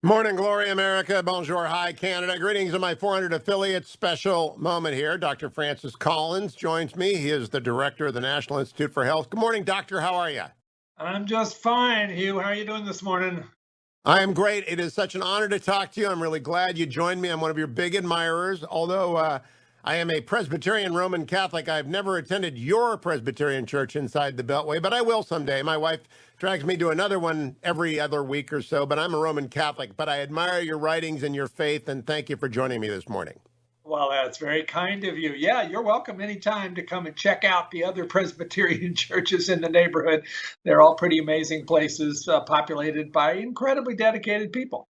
Morning, Glory America. Bonjour, hi, Canada. Greetings to my 400 affiliates. Special moment here. Dr. Francis Collins joins me. He is the director of the National Institute for Health. Good morning, doctor. How are you? I'm just fine, Hugh. How are you doing this morning? I am great. It is such an honor to talk to you. I'm really glad you joined me. I'm one of your big admirers. Although I am a Presbyterian Roman Catholic, I've never attended your Presbyterian church inside the Beltway, but I will someday. My wife drags me to another one every other week or so, but I'm a Roman Catholic. But I admire your writings and your faith, and thank you for joining me this morning. Well, that's very kind of you. Yeah, you're welcome anytime to come and check out the other Presbyterian churches in the neighborhood. They're all pretty amazing places, populated by incredibly dedicated people.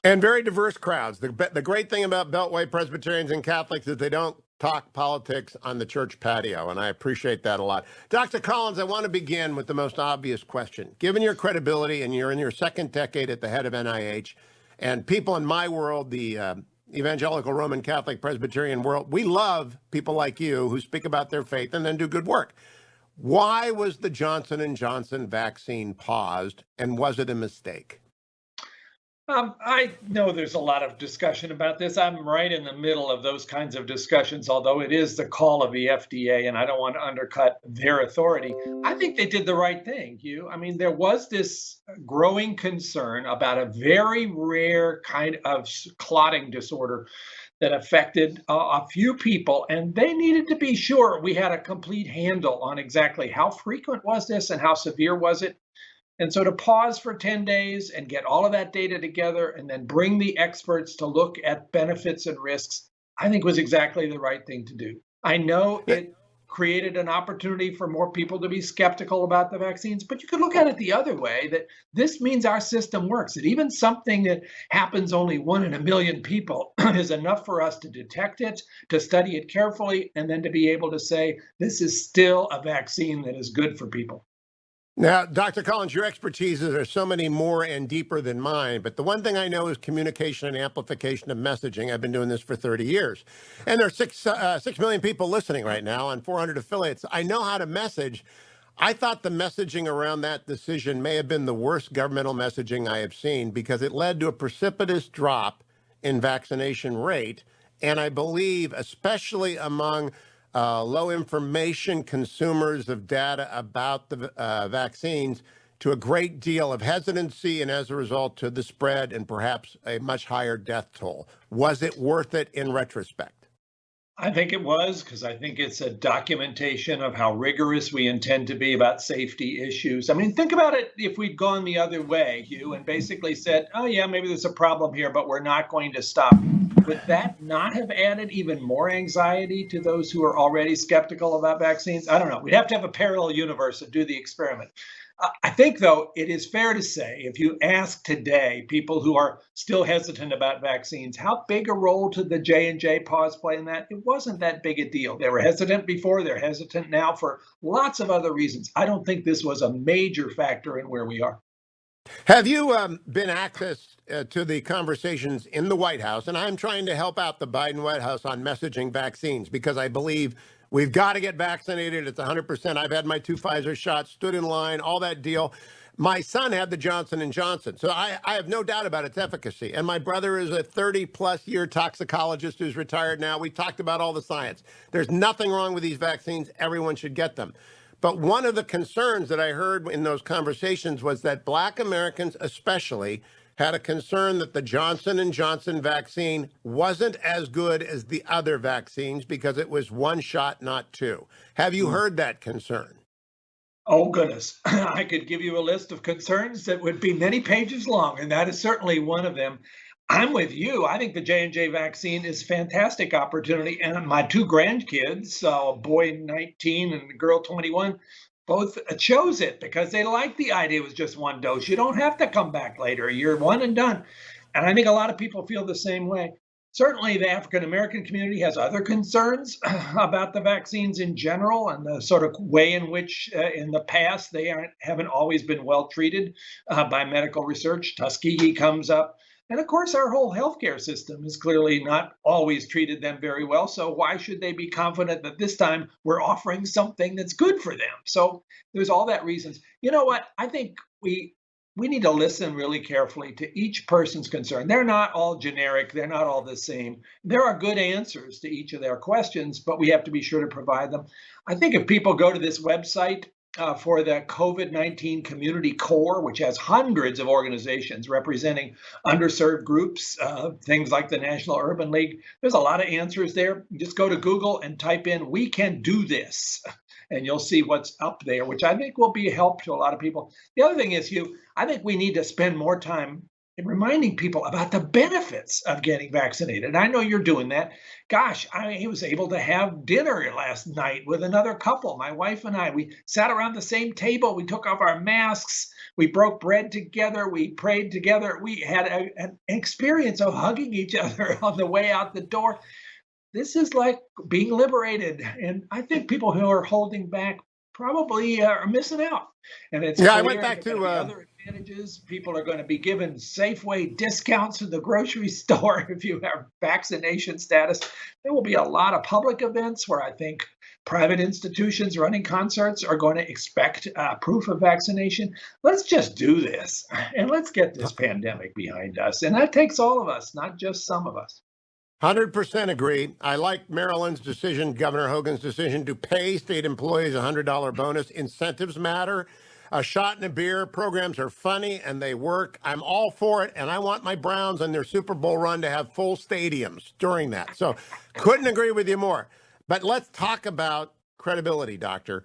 And very diverse crowds. The great thing about Beltway Presbyterians and Catholics is they don't talk politics on the church patio, and I appreciate that a lot. Dr. Collins, I want to begin with the most obvious question. Given your credibility, and you're in your second decade at the head of NIH, and people in my world, the evangelical Roman Catholic Presbyterian world, we love people like you who speak about their faith and then do good work. Why was the Johnson & Johnson vaccine paused, and was it a mistake? I know there's a lot of discussion about this. I'm right in the middle of those kinds of discussions, although it is the call of the FDA, and I don't want to undercut their authority. I think they did the right thing, Hugh. I mean, there was this growing concern about a very rare kind of clotting disorder that affected a few people, and they needed to be sure we had a complete handle on exactly how frequent was this and how severe was it. And so to pause for 10 days and get all of that data together and then bring the experts to look at benefits and risks, I think was exactly the right thing to do. I know it created an opportunity for more people to be skeptical about the vaccines, but you could look at it the other way, that this means our system works, that even something that happens only 1 in a million people is enough for us to detect it, to study it carefully, and then to be able to say, this is still a vaccine that is good for people. Now, Dr. Collins, your expertises are so many more and deeper than mine, but the one thing I know is communication and amplification of messaging. I've been doing this for 30 years. And there are 6 million people listening right now on 400 affiliates. I know how to message. I thought the messaging around that decision may have been the worst governmental messaging I have seen because it led to a precipitous drop in vaccination rate. And I believe, especially among low information consumers of data about the vaccines, to a great deal of hesitancy and as a result to the spread and perhaps a much higher death toll. Was it worth it in retrospect? I think it was, because I think it's a documentation of how rigorous we intend to be about safety issues. I mean, think about it if we'd gone the other way, Hugh, and basically said, oh, yeah, maybe there's a problem here, but we're not going to stop. Would that not have added even more anxiety to those who are already skeptical about vaccines? I don't know. We'd have to have a parallel universe and do the experiment. I think, though, it is fair to say, if you ask today people who are still hesitant about vaccines, how big a role did the J&J pause play in that? It wasn't that big a deal. They were hesitant before, they're hesitant now for lots of other reasons. I don't think this was a major factor in where we are. Have you been access to the conversations in the White House? And I'm trying to help out the Biden White House on messaging vaccines because I believe we've got to get vaccinated. It's 100%. I've had my 2 Pfizer shots, stood in line, all that deal. My son had the Johnson & Johnson, so I have no doubt about its efficacy. And my brother is a 30-plus year toxicologist who's retired now. We talked about all the science. There's nothing wrong with these vaccines. Everyone should get them. But one of the concerns that I heard in those conversations was that Black Americans especially had a concern that the Johnson & Johnson vaccine wasn't as good as the other vaccines because it was one shot, not two. Have you heard that concern? Oh, goodness. I could give you a list of concerns that would be many pages long, and that is certainly one of them. I'm with you. I think the J&J vaccine is a fantastic opportunity. And my 2 grandkids, a boy 19 and a girl 21, both chose it because they like the idea it was just one dose. You don't have to come back later. You're one and done. And I think a lot of people feel the same way. Certainly, the African American community has other concerns about the vaccines in general and the sort of way in which, in the past, they haven't always been well treated by medical research. Tuskegee comes up. And of course, our whole healthcare system has clearly not always treated them very well. So why should they be confident that this time we're offering something that's good for them? So there's all that reasons. You know what? I think we we need to listen really carefully to each person's concern. They're not all generic. They're not all the same. There are good answers to each of their questions, but we have to be sure to provide them. I think if people go to this website for the COVID-19 Community Core, which has hundreds of organizations representing underserved groups, things like the National Urban League, there's a lot of answers there. Just go to Google and type in, "We can do this." And you'll see what's up there, which I think will be a help to a lot of people. The other thing is, Hugh, I think we need to spend more time in reminding people about the benefits of getting vaccinated. And I know you're doing that. Gosh, I was able to have dinner last night with another couple, my wife and I. We sat around the same table. We took off our masks. We broke bread together. We prayed together. We had an experience of hugging each other on the way out the door. This is like being liberated. And I think people who are holding back probably are missing out. And it's Yeah, I went back to other advantages. People are going to be given Safeway discounts in the grocery store if you have vaccination status. There will be a lot of public events where I think private institutions running concerts are going to expect proof of vaccination. Let's just do this and let's get this pandemic behind us. And that takes all of us, not just some of us. 100% agree. I like Maryland's decision, Governor Hogan's decision to pay state employees a $100 bonus. Incentives matter. A shot and a beer programs are funny and they work. I'm all for it. And I want my Browns and their Super Bowl run to have full stadiums during that. So couldn't agree with you more. But let's talk about credibility, Doctor.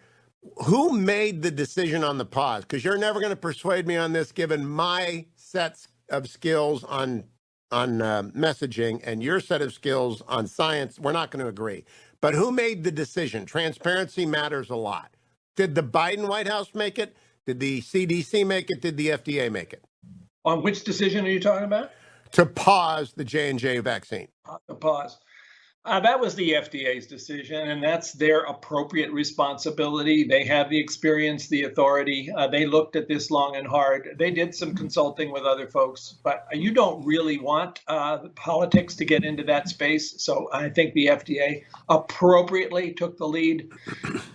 Who made the decision on the pause? Because you're never going to persuade me on this, given my sets of skills on messaging and your set of skills on science. We're not going to agree. But who made the decision? Transparency matters a lot. Did the Biden White House make it? Did the CDC make it? Did the FDA make it? On which decision are you talking about? To pause the J&J vaccine. The pause. That was the FDA's decision, and that's their appropriate responsibility. They have the experience, the authority. They looked at this long and hard. They did some consulting with other folks, but you don't really want politics to get into that space. So I think the FDA appropriately took the lead.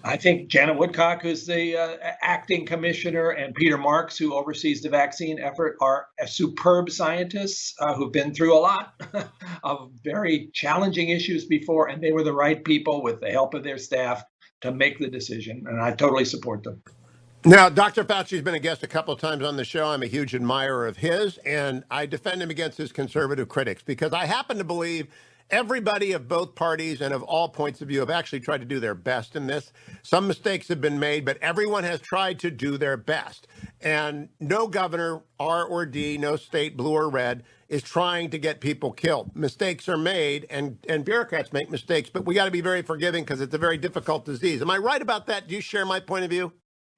I think Janet Woodcock, who's the acting commissioner, and Peter Marks, who oversees the vaccine effort, are superb scientists who've been through a lot of very challenging issues before, and they were the right people with the help of their staff to make the decision, and I totally support them. Now, Dr. Fauci's been a guest a couple of times on the show. I'm a huge admirer of his, and I defend him against his conservative critics because I happen to believe everybody of both parties and of all points of view have actually tried to do their best in this. Some mistakes have been made, but everyone has tried to do their best. And no governor, R or D, no state, blue or red, is trying to get people killed. Mistakes are made, and bureaucrats make mistakes, but we got to be very forgiving because it's a very difficult disease. Am I right about that? Do you share my point of view?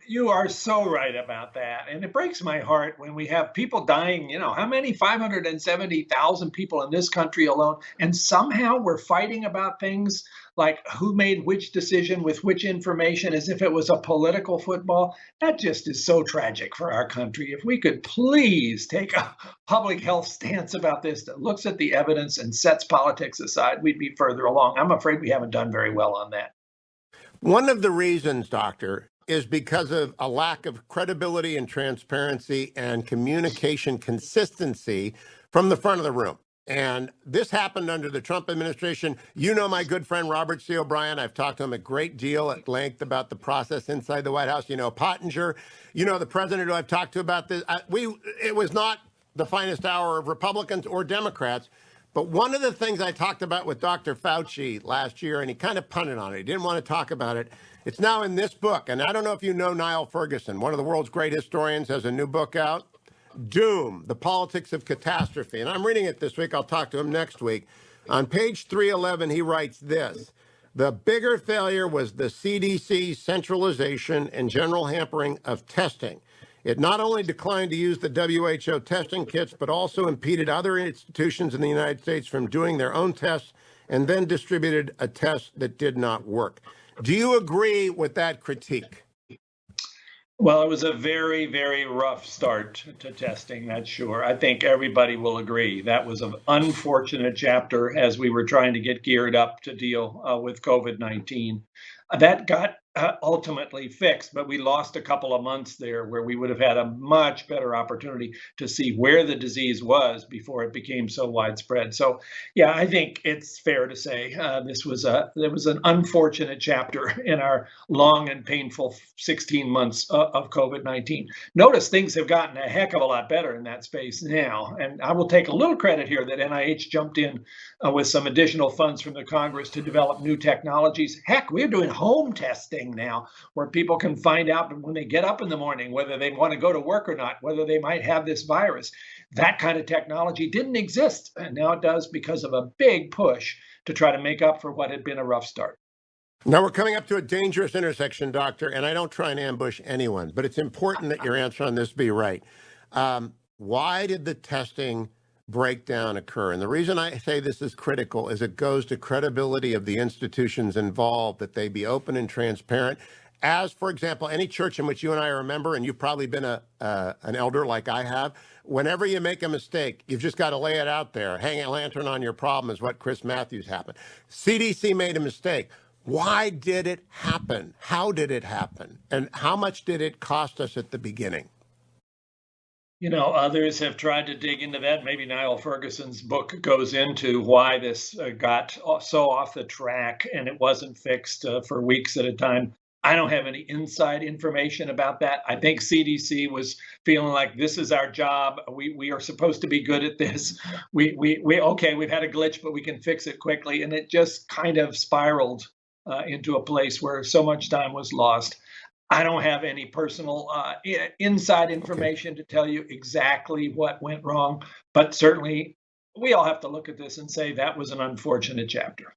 You are so right about that. And it breaks my heart when we have people dying, how many? 570,000 people in this country alone. And somehow we're fighting about things like who made which decision with which information as if it was a political football. That just is so tragic for our country. If we could please take a public health stance about this that looks at the evidence and sets politics aside, we'd be further along. I'm afraid we haven't done very well on that. One of the reasons, Doctor, is because of a lack of credibility and transparency and communication consistency from the front of the room. And this happened under the Trump administration. You know my good friend Robert C. O'Brien. I've talked to him a great deal at length about the process inside the White House. You know Pottinger. You know the president who I've talked to about this. It was not the finest hour of Republicans or Democrats. But one of the things I talked about with Dr. Fauci last year, and he kind of punted on it, he didn't want to talk about it. It's now in this book. And I don't know if you know Niall Ferguson, one of the world's great historians, has a new book out, Doom, The Politics of Catastrophe. And I'm reading it this week. I'll talk to him next week. On page 311, he writes this: the bigger failure was the CDC centralization and general hampering of testing. It not only declined to use the WHO testing kits, but also impeded other institutions in the United States from doing their own tests and then distributed a test that did not work. Do you agree with that critique? Well, it was a very, very rough start to testing, that's sure. I think everybody will agree. That was an unfortunate chapter as we were trying to get geared up to deal with COVID-19. That got ultimately fixed, but we lost a couple of months there where we would have had a much better opportunity to see where the disease was before it became so widespread. So, yeah, I think it's fair to say there was an unfortunate chapter in our long and painful 16 months of COVID-19. Notice things have gotten a heck of a lot better in that space now, and I will take a little credit here that NIH jumped in with some additional funds from the Congress to develop new technologies. Heck, we're doing home testing now where people can find out when they get up in the morning whether they want to go to work or not, whether they might have this virus. That kind of technology didn't exist, and now it does because of a big push to try to make up for what had been a rough start. Now we're coming up to a dangerous intersection, Doctor, and I don't try and ambush anyone, but it's important that your answer on this be right. Why did the testing breakdown occur? And the reason I say this is critical is it goes to credibility of the institutions involved, that they be open and transparent. As, for example, any church in which you and I are a member, and you've probably been an elder like I have, whenever you make a mistake, you've just got to lay it out there. Hang a lantern on your problem is what Chris Matthews happened. CDC made a mistake. Why did it happen? How did it happen? And how much did it cost us at the beginning? You know, others have tried to dig into that. Maybe Niall Ferguson's book goes into why this got so off the track and it wasn't fixed for weeks at a time. I don't have any inside information about that. I think CDC was feeling like this is our job. We are supposed to be good at this. Okay, we've had a glitch, but we can fix it quickly. And it just kind of spiraled into a place where so much time was lost. I don't have any personal inside information to tell you exactly what went wrong, but certainly we all have to look at this and say that was an unfortunate chapter.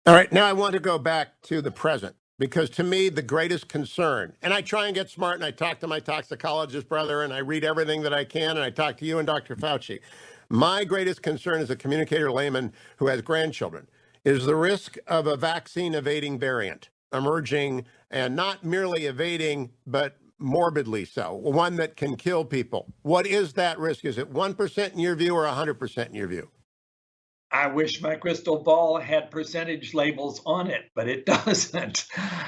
All right, now I want to go back to the present, because to me, the greatest concern, and I try and get smart, and I talk to my toxicologist brother, and I read everything that I can, and I talk to you and Dr. Fauci. My greatest concern as a communicator layman who has grandchildren is the risk of a vaccine evading variant emerging, and not merely evading, but morbidly so, one that can kill people. What is that risk? Is it 1% in your view or 100% in your view? I wish my crystal ball had percentage labels on it, but it doesn't.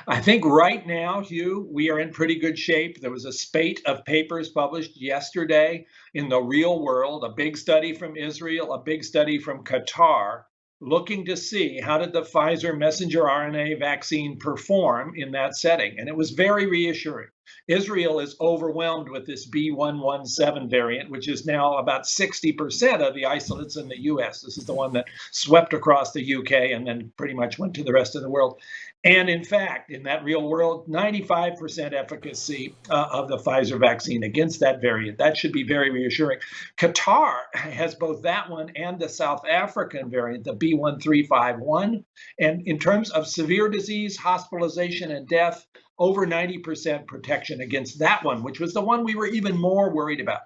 I think right now, Hugh, we are in pretty good shape. There was a spate of papers published yesterday in the real world, a big study from Israel, a big study from Qatar, looking to see how did the Pfizer messenger RNA vaccine perform in that setting. And it was very reassuring. Israel is overwhelmed with this B117 variant, which is now about 60% of the isolates in the US. This is the one that swept across the UK and then pretty much went to the rest of the world. And in fact, in that real world, 95% efficacy of the Pfizer vaccine against that variant. That should be very reassuring. Qatar has both that one and the South African variant, the B1351. And in terms of severe disease, hospitalization, and death, over 90% protection against that one, which was the one we were even more worried about.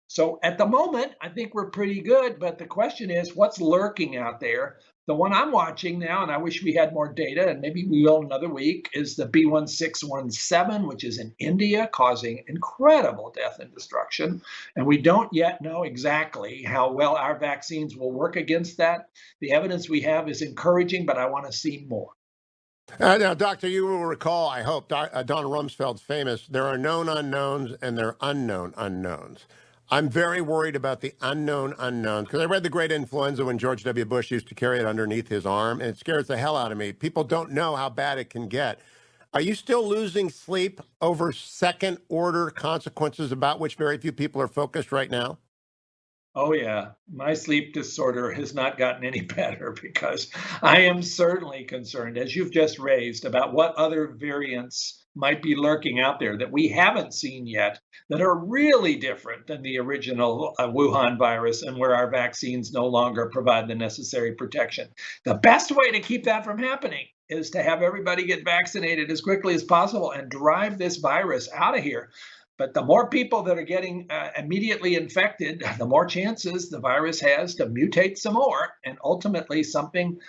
So at the moment, I think we're pretty good. But the question is, what's lurking out there? The one I'm watching now, and I wish we had more data, and maybe we will another week, is the B1617, which is in India, causing incredible death and destruction. And we don't yet know exactly how well our vaccines will work against that. The evidence we have is encouraging, but I want to see more. Now, Doctor, you will recall, I hope, Don Rumsfeld's famous, there are known unknowns and there are unknown unknowns. I'm very worried about the unknown unknowns, because I read The Great Influenza when George W. Bush used to carry it underneath his arm, and it scares the hell out of me. People don't know how bad it can get. Are you still losing sleep over second-order consequences about which very few people are focused right now? Oh, yeah. My sleep disorder has not gotten any better because I am certainly concerned, as you've just raised, about what other variants might be lurking out there that we haven't seen yet that are really different than the original Wuhan virus, and where our vaccines no longer provide the necessary protection. The best way to keep that from happening is to have everybody get vaccinated as quickly as possible and drive this virus out of here. But the more people that are getting immediately infected, the more chances the virus has to mutate some more, and ultimately something,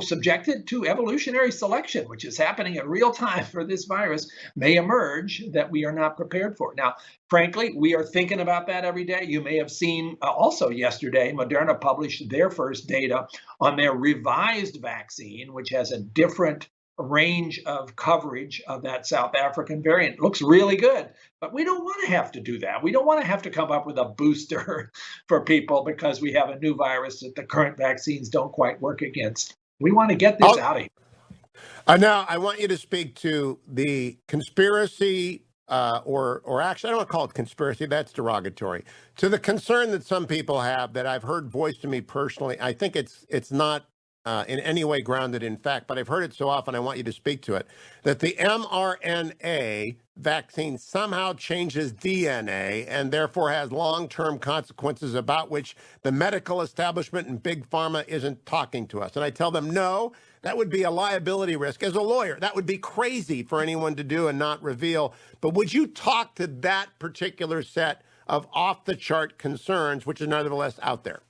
subjected to evolutionary selection, which is happening in real time for this virus, may emerge that we are not prepared for. Now, frankly, we are thinking about that every day. You may have seen also yesterday, Moderna published their first data on their revised vaccine, which has a different range of coverage of that South African variant. It looks really good, but we don't want to have to do that. We don't want to have to come up with a booster for people because we have a new virus that the current vaccines don't quite work against. We want to get this I'll, out of here. Now, I want you to speak to the conspiracy, or actually, I don't want to call it conspiracy. That's derogatory. To the concern that some people have that I've heard voiced to me personally. I think it's not in any way grounded in fact, but I've heard it so often. I want you to speak to it. That the mRNA vaccine somehow changes DNA and therefore has long-term consequences about which the medical establishment and big pharma isn't talking to us. And I tell them, no. That would be a liability risk. As a lawyer, that would be crazy for anyone to do and not reveal. But would you talk to that particular set of off-the-chart concerns, which is nevertheless out there?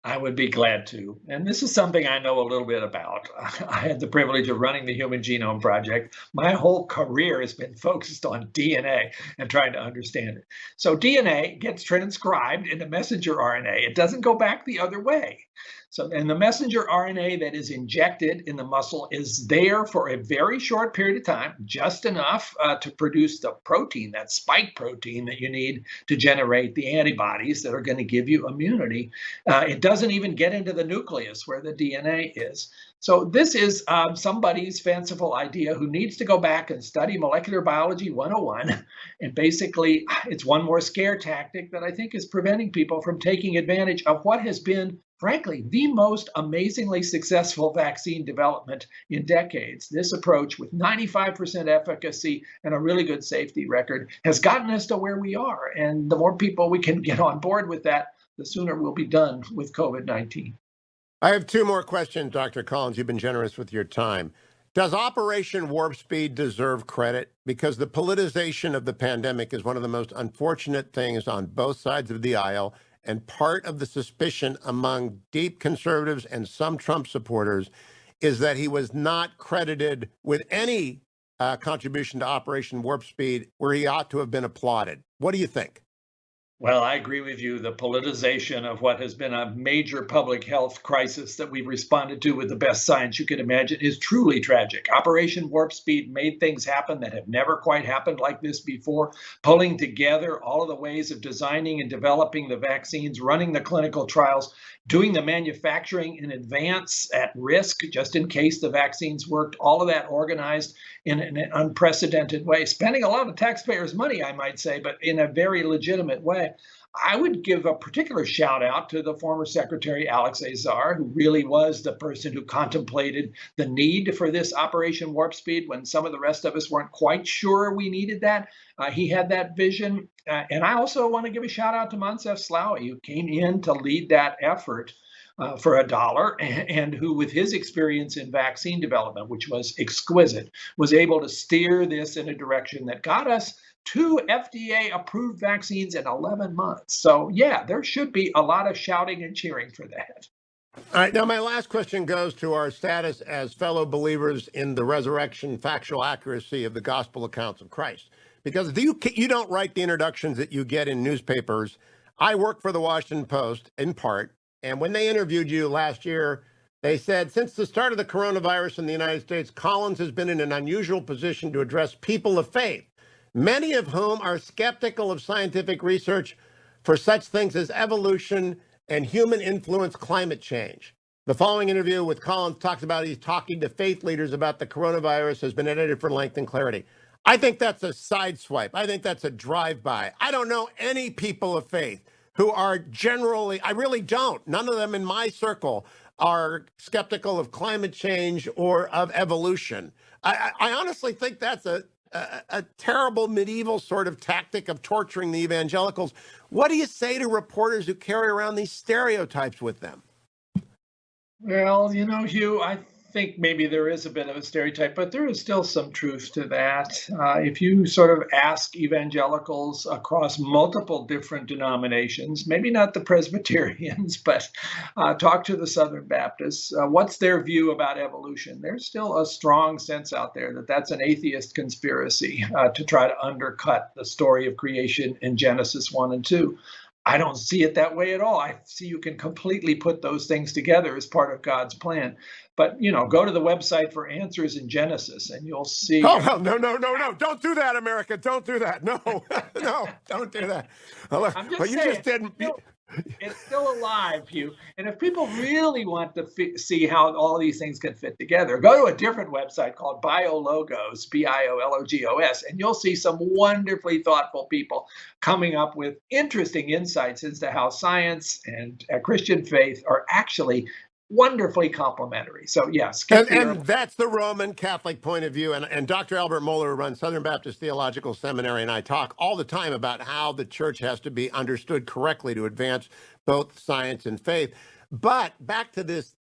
I would be glad to. And this is something I know a little bit about. I had the privilege of running the Human Genome Project. My whole career has been focused on DNA and trying to understand it. So DNA gets transcribed into messenger RNA. It doesn't go back the other way. So, and the messenger RNA that is injected in the muscle is there for a very short period of time, just enough to produce the protein, that spike protein that you need to generate the antibodies that are going to give you immunity. It doesn't even get into the nucleus where the DNA is. So this is somebody's fanciful idea who needs to go back and study molecular biology 101. And basically, it's one more scare tactic that I think is preventing people from taking advantage of what has been, frankly, the most amazingly successful vaccine development in decades. This approach with 95% efficacy and a really good safety record has gotten us to where we are. And the more people we can get on board with that, the sooner we'll be done with COVID-19. I have two more questions, Dr. Collins. You've been generous with your time. Does Operation Warp Speed deserve credit? Because the politicization of the pandemic is one of the most unfortunate things on both sides of the aisle. And part of the suspicion among deep conservatives and some Trump supporters is that he was not credited with any contribution to Operation Warp Speed where he ought to have been applauded. What do you think? Well, I agree with you. The politicization of what has been a major public health crisis that we've responded to with the best science you could imagine is truly tragic. Operation Warp Speed made things happen that have never quite happened like this before, pulling together all of the ways of designing and developing the vaccines, running the clinical trials, doing the manufacturing in advance at risk, just in case the vaccines worked, all of that organized in an unprecedented way, spending a lot of taxpayers' money, I might say, but in a very legitimate way. I would give a particular shout out to the former Secretary Alex Azar, who really was the person who contemplated the need for this Operation Warp Speed when some of the rest of us weren't quite sure we needed that. He had that vision. And I also want to give a shout out to Moncef Slaoui, who came in to lead that effort for $1 and who, with his experience in vaccine development, which was exquisite, was able to steer this in a direction that got us 2 FDA-approved vaccines in 11 months. So, yeah, there should be a lot of shouting and cheering for that. All right. Now, my last question goes to our status as fellow believers in the resurrection factual accuracy of the gospel accounts of Christ. Because if you don't write the introductions that you get in newspapers. I work for the Washington Post in part. And when they interviewed you last year, they said, since the start of the coronavirus in the United States, Collins has been in an unusual position to address people of faith, many of whom are skeptical of scientific research for such things as evolution and human influence climate change. The following interview with Collins talks about he's talking to faith leaders about the coronavirus has been edited for length and clarity. I think that's a sideswipe. I think that's a drive-by. I don't know any people of faith who are generally, I really don't. None of them in my circle are skeptical of climate change or of evolution. I honestly think that's a terrible medieval sort of tactic of torturing the evangelicals. What do you say to reporters who carry around these stereotypes with them? Well, Hugh, I think maybe there is a bit of a stereotype, but there is still some truth to that. If you sort of ask evangelicals across multiple different denominations, maybe not the Presbyterians, but talk to the Southern Baptists, what's their view about evolution? There's still a strong sense out there that that's an atheist conspiracy to try to undercut the story of creation in Genesis 1 and 2. I don't see it that way at all. I see you can completely put those things together as part of God's plan. But, go to the website for answers in Genesis and you'll see. Oh, well, no, no, no, no. Don't do that, America. Don't do that. No, no, don't do that. Well, I'm well, just you saying, just didn't. it's still alive, Hugh. And if people really want to see how all these things can fit together, go to a different website called BioLogos, BIOLOGOS, and you'll see some wonderfully thoughtful people coming up with interesting insights into how science and Christian faith are actually wonderfully complementary. So, yeah, And that's the Roman Catholic point of view. And Dr. Albert Mohler, who runs Southern Baptist Theological Seminary, and I talk all the time about how the church has to be understood correctly to advance both science and faith. But back to this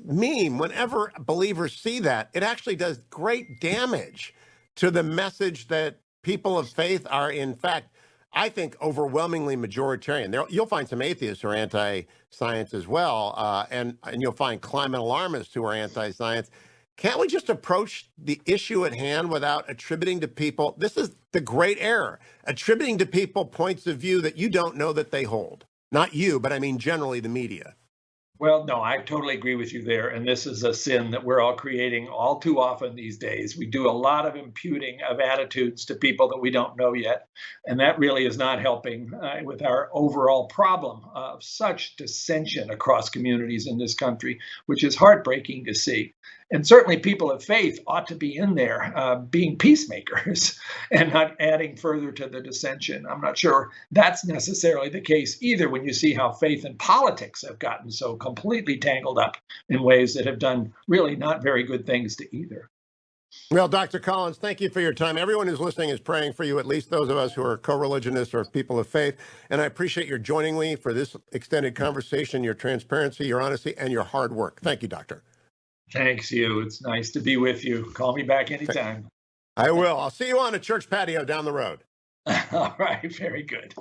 meme, whenever believers see that, it actually does great damage to the message that people of faith are, in fact, I think, overwhelmingly majoritarian. You'll find some atheists who are anti-science as well, and you'll find climate alarmists who are anti-science. Can't we just approach the issue at hand without attributing to people? This is the great error, attributing to people points of view that you don't know that they hold. Not you, but I mean generally the media. Well, no, I totally agree with you there. And this is a sin that we're all creating all too often these days. We do a lot of imputing of attitudes to people that we don't know yet. And that really is not helping with our overall problem of such dissension across communities in this country, which is heartbreaking to see. And certainly people of faith ought to be in there being peacemakers and not adding further to the dissension. I'm not sure that's necessarily the case either when you see how faith and politics have gotten so completely tangled up in ways that have done really not very good things to either. Well, Dr. Collins, thank you for your time. Everyone who's listening is praying for you, at least those of us who are co-religionists or people of faith. And I appreciate your joining me for this extended conversation, your transparency, your honesty, and your hard work. Thank you, Doctor. Thanks, Hugh. It's nice to be with you. Call me back anytime. I will. I'll see you on a church patio down the road. All right. Very good.